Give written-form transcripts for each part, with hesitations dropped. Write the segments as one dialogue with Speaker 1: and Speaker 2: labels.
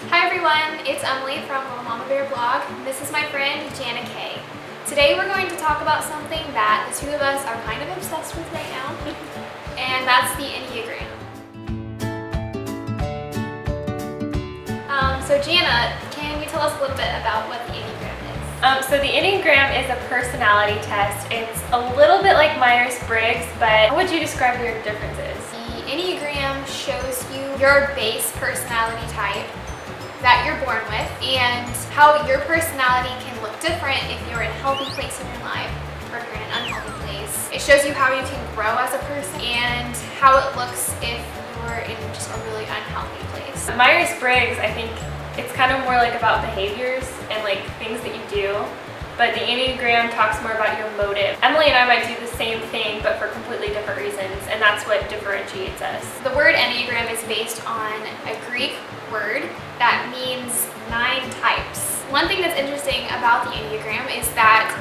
Speaker 1: Hi everyone, it's Emily from Little Mama Bear Blog. This is my friend Jana Kay. Today we're going to talk about something that the two of us are kind of obsessed with right now, and that's the Enneagram. So Jana, can you tell us a little bit about what the Enneagram is?
Speaker 2: So the Enneagram is a personality test. It's a little bit like Myers-Briggs, but how would you describe your differences?
Speaker 1: The Enneagram shows you your base personality type that you're born with and how your personality can look different if you're in a healthy place in your life or if you're in an unhealthy place. It shows you how you can grow as a person and how it looks if you're in just a really unhealthy place.
Speaker 2: Myers-Briggs, I think it's kind of more like about behaviors and like things that you do, but the Enneagram talks more about your motive. Emily and I might do the same thing, but for completely different reasons, and that's what differentiates us.
Speaker 1: The word Enneagram is based on a Greek word that means 9 types. One thing that's interesting about the Enneagram is that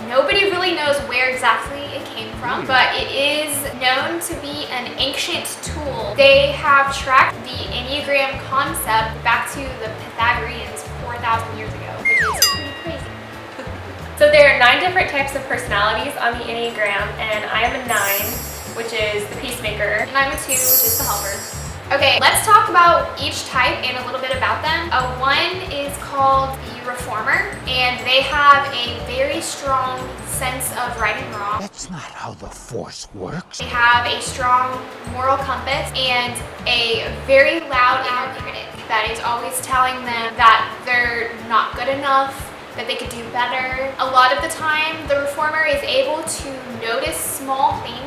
Speaker 1: nobody really knows where exactly it came from, but it is known to be an ancient tool. They have tracked the Enneagram concept back to the Pythagoreans 4,000 years ago, which is pretty crazy.
Speaker 2: So there are 9 different types of personalities on the Enneagram, and I am a 9, which is the peacemaker.
Speaker 1: And I'm a 2, which is the helper. Okay, let's talk about each type and a little bit about them. A 1 is called the reformer, and they have a very strong sense of right and wrong.
Speaker 3: That's not how the Force works.
Speaker 1: They have a strong moral compass and a very loud inner critic that is always telling them that they're not good enough, that they could do better. A lot of the time, the reformer is able to notice small things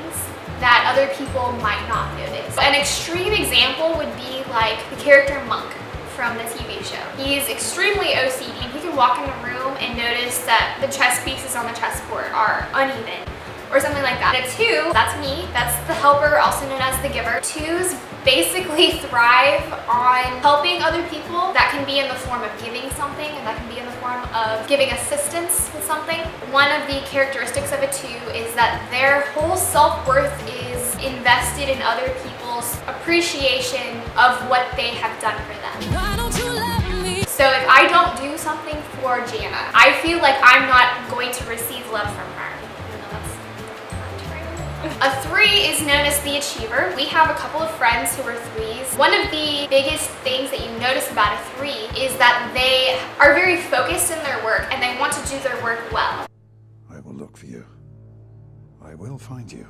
Speaker 1: that other people might not notice. An extreme example would be like the character Monk from the TV show. He's extremely OCD. He can walk in a room and notice that the chess pieces on the chessboard are uneven or something like that. A 2, that's me, that's the helper, also known as the giver. 2s basically thrive on helping other people. That can be in the form of giving something, and that can be in the form of giving assistance with something. One of the characteristics of a 2 is that their whole self-worth is invested in other people's appreciation of what they have done for them. So if I don't do something for Jana, I feel like I'm not going to receive love from her. A 3 is known as the achiever. We have a couple of friends who are 3s. One of the biggest things that you notice about a 3 is that they are very focused in their work and they want to do their work well.
Speaker 3: I will look for you. I will find you.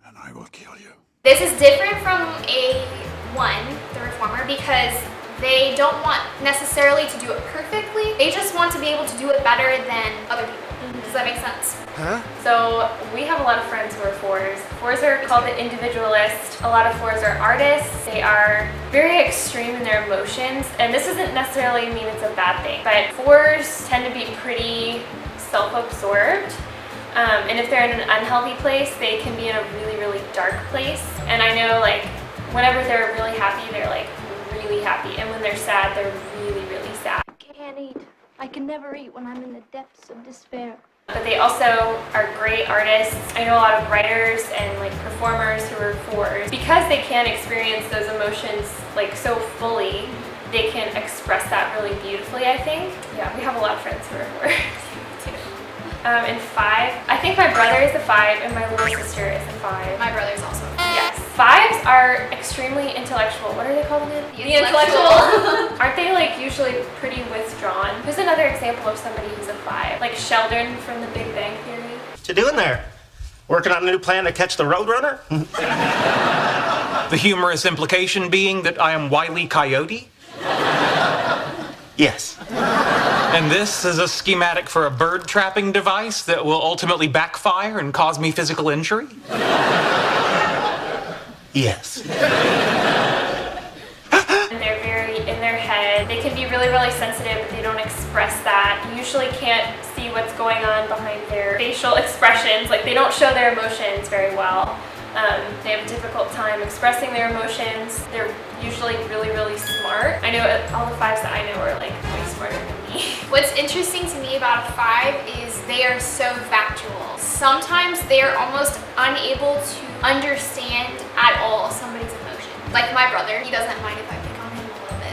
Speaker 3: And I will kill you.
Speaker 1: This is different from a 1, the reformer, because they don't want necessarily to do it perfectly. They just want to be able to do it better than other people. Does that make sense?
Speaker 3: Huh?
Speaker 2: So we have a lot of friends who are 4s. 4s are called the individualist. A lot of 4s are artists. They are very extreme in their emotions, and this doesn't necessarily mean it's a bad thing, but 4s tend to be pretty self-absorbed. And if they're in an unhealthy place, they can be in a really, really dark place. And I know, like, whenever they're really happy, they're like really happy, and when they're sad, they're really, really sad.
Speaker 4: I can't eat. I can never eat when I'm in the depths of despair.
Speaker 2: But they also are great artists. I know a lot of writers and like performers who are 4s. Because they can experience those emotions like so fully, they can express that really beautifully, I think. Yeah, we have a lot of friends who are 4s too. And 5, I think my brother is a 5 and my little sister is a 5.
Speaker 1: My brother's also a 5.
Speaker 2: Yes. 5s are extremely intellectual. What are they called again?
Speaker 1: The intellectual.
Speaker 2: Aren't they like usually pretty withdrawn? Who's another example of somebody who's a 5? Like Sheldon from The Big Bang Theory.
Speaker 5: What you doing there? Working on a new plan to catch the Roadrunner?
Speaker 6: The humorous implication being that I am Wile E. Coyote?
Speaker 5: Yes.
Speaker 6: And this is a schematic for a bird trapping device that will ultimately backfire and cause me physical injury?
Speaker 5: Yes.
Speaker 2: And they're very in their head. They can be really, really sensitive, but they don't express that. You usually can't see what's going on behind their facial expressions. Like, they don't show their emotions very well. They have a difficult time expressing their emotions. They're usually really, really smart. I know all the 5s that I know are like way smarter than me.
Speaker 1: What's interesting to me about a 5 is they are so factual. Sometimes they are almost unable to understand at all somebody's emotions. Like my brother, he doesn't mind if I pick on him a little bit.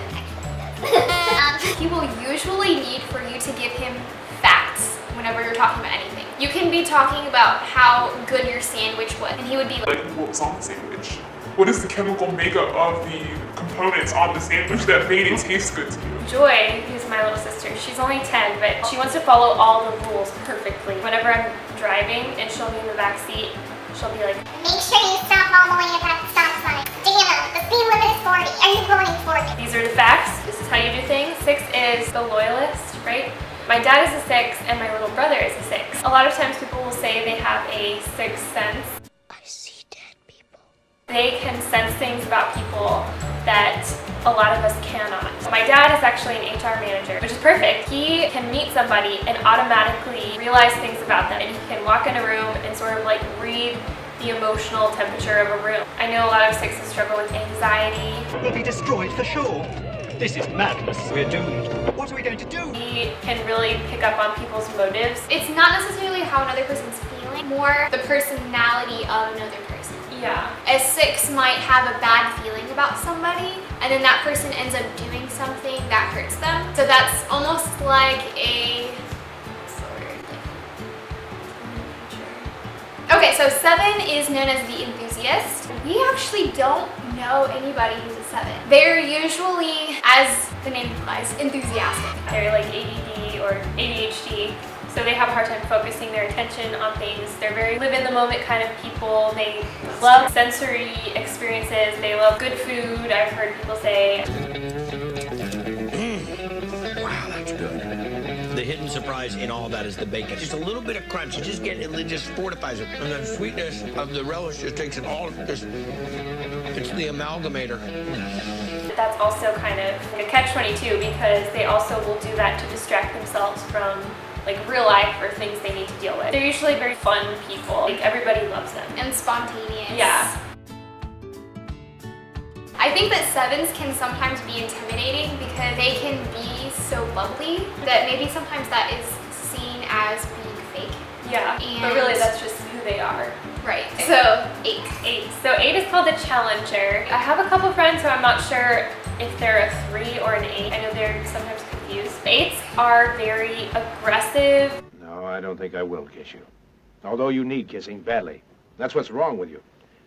Speaker 1: usually need for you to give him facts whenever you're talking about anything. You can be talking about how good your sandwich was, and he would be like,
Speaker 7: What was on the sandwich? What is the chemical makeup of the components on the sandwich that made it taste good to you?
Speaker 2: Joy, who's my little sister, she's only 10, but she wants to follow all the rules perfectly. Whenever I'm driving and she'll be in the back seat, she'll be like,
Speaker 8: make sure you stop all the way at that stop sign. Jana, the speed limit is 40. Are you going 40?
Speaker 2: these are the facts. This is how you do things. 6 is the loyalist, right? My dad is a 6 and my little brother is a 6. A lot of times people will say they have a sixth sense.
Speaker 8: I see dead people.
Speaker 2: They can sense things about people that a lot of us cannot. My dad is actually an HR manager, which is perfect. He can meet somebody and automatically realize things about them, and he can walk in a room and sort of like read the emotional temperature of a room. I know a lot of 6s struggle with anxiety.
Speaker 9: We'll be destroyed for sure. This is madness. We're doomed. What are we going to do?
Speaker 2: He can really pick up on people's motives.
Speaker 1: it's not necessarily how another person's feeling, more the personality of another person.
Speaker 2: Yeah.
Speaker 1: A 6 might have a bad feeling about somebody, and then that person ends up doing something that hurts them. So that's almost like a Okay, so 7 is known as the enthusiast. We actually don't know anybody who's a 7. They're usually, as the name implies, enthusiastic.
Speaker 2: They're like ADD or ADHD, so they have a hard time focusing their attention on things. They're very live in the moment kind of people. They love sensory experiences. They love good food. I've heard people say.
Speaker 10: Wow, that's good. The hidden surprise in all that is the bacon. Just a little bit of crunch. It just fortifies it. And the sweetness of the relish just takes it all. It's the amalgamator.
Speaker 2: That's also kind of a catch-22 because they also will do that to distract themselves from like real life or things they need to deal with. They're usually very fun people. Like everybody loves them.
Speaker 1: And spontaneous.
Speaker 2: Yeah.
Speaker 1: I think that 7s can sometimes be intimidating because they can be so bubbly that maybe sometimes that is seen as being fake.
Speaker 2: Yeah, but really that's just who they are.
Speaker 1: Right. So 8.
Speaker 2: 8. So 8 is called a challenger. I have a couple friends who I'm not sure if they're a 3 or an 8. I know they're sometimes confused. 8s are very aggressive.
Speaker 11: No, I don't think I will kiss you. Although you need kissing badly. That's what's wrong with you.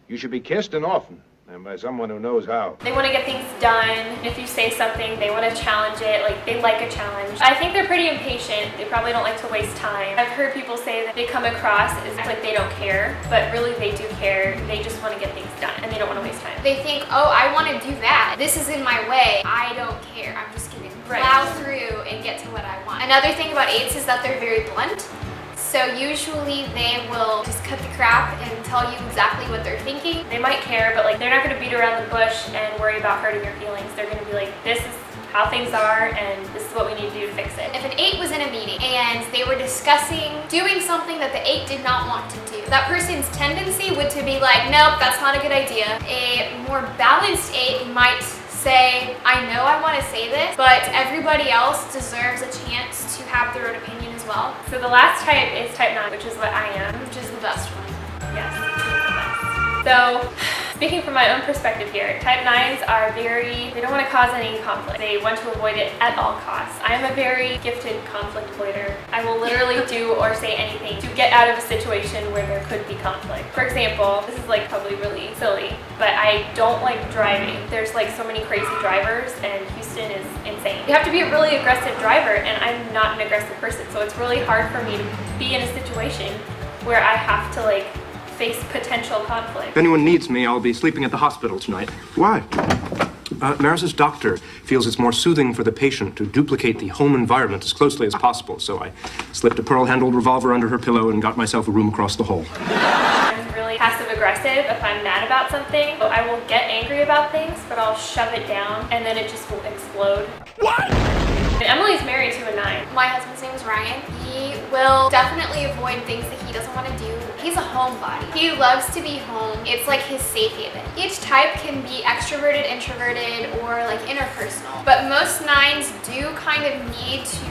Speaker 11: You should be kissed and often. And by someone who knows how.
Speaker 2: They want to get things done. If you say something, they want to challenge it. Like, they like a challenge. I think they're pretty impatient. They probably don't like to waste time. I've heard people say that they come across as like they don't care, but really they do care. They just want to get things done, and they don't want to waste time.
Speaker 1: They think, oh, I want to do that. This is in my way. I don't care. I'm just going to plow through and get to what I want. Another thing about 8s is that they're very blunt. So usually they will just cut the crap and tell you exactly what they're thinking.
Speaker 2: They might care, but like they're not going to beat around the bush and worry about hurting your feelings. They're going to be like, this is how things are and this is what we need to do to fix it.
Speaker 1: If an 8 was in a meeting and they were discussing doing something that the 8 did not want to do, that person's tendency would to be like, nope, that's not a good idea. A more balanced 8 might say, I know I want to say this, but everybody else deserves a chance to have their own opinion as well.
Speaker 2: So the last type is type 9, which is what I am.
Speaker 1: Which is the best one.
Speaker 2: Yes, it's the best. So, speaking from my own perspective here, type 9s are they don't want to cause any conflict. They want to avoid it at all costs. I am a very gifted conflict avoider. I will literally do or say anything to get out of a situation where there could be conflict. For example, this is like probably really silly, but I don't like driving. There's like so many crazy drivers and Houston is insane. You have to be a really aggressive driver and I'm not an aggressive person, so it's really hard for me to be in a situation where I have to like face potential conflict.
Speaker 12: If anyone needs me, I'll be sleeping at the hospital tonight. Why? Maris's doctor feels it's more soothing for the patient to duplicate the home environment as closely as possible, so I slipped a pearl-handled revolver under her pillow and got myself a room across the hall.
Speaker 2: I'm really passive-aggressive if I'm mad about something. So I will get angry about things, but I'll shove it down, and then it just will explode.
Speaker 10: What?
Speaker 2: And Emily's married to a 9.
Speaker 1: My husband's name is Ryan. He will definitely avoid things that he doesn't want to do. He's a homebody. He loves to be home. It's like his safe haven. Each type can be extroverted, introverted, or like interpersonal. But most 9s do kind of need to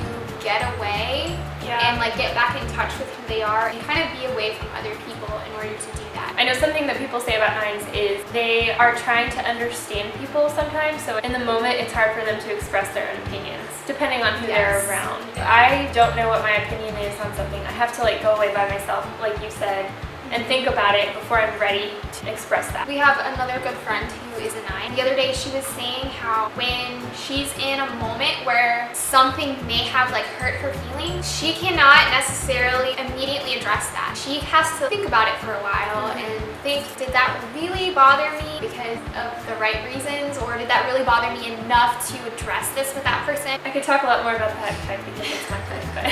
Speaker 1: get away and like get back in touch with who they are and kind of be away from other people in order to do that.
Speaker 2: I know something that people say about 9s is they are trying to understand people sometimes, so in the moment it's hard for them to express their own opinions, depending on who they're around. I don't know what my opinion is on something. I have to like go away by myself, like you said, and think about it before I'm ready to express that.
Speaker 1: We have another good friend who is a 9. The other day she was saying how when she's in a moment where something may have like hurt her feelings, she cannot necessarily immediately address that. She has to think about it for a while and think, did that really bother me because of the right reasons, or did that really bother me enough to address this with that person?
Speaker 2: I could talk a lot more about that type because it's my thing, but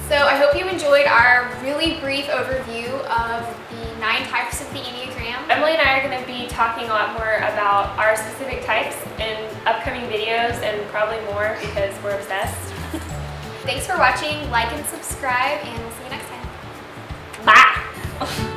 Speaker 1: so I hope you enjoyed our really brief overview of the 9 types of the Enneagram.
Speaker 2: Emily and I are going to be talking a lot more about our specific types in upcoming videos and probably more because we're obsessed.
Speaker 1: Thanks for watching, like and subscribe, and we'll see you next time.
Speaker 2: Bye!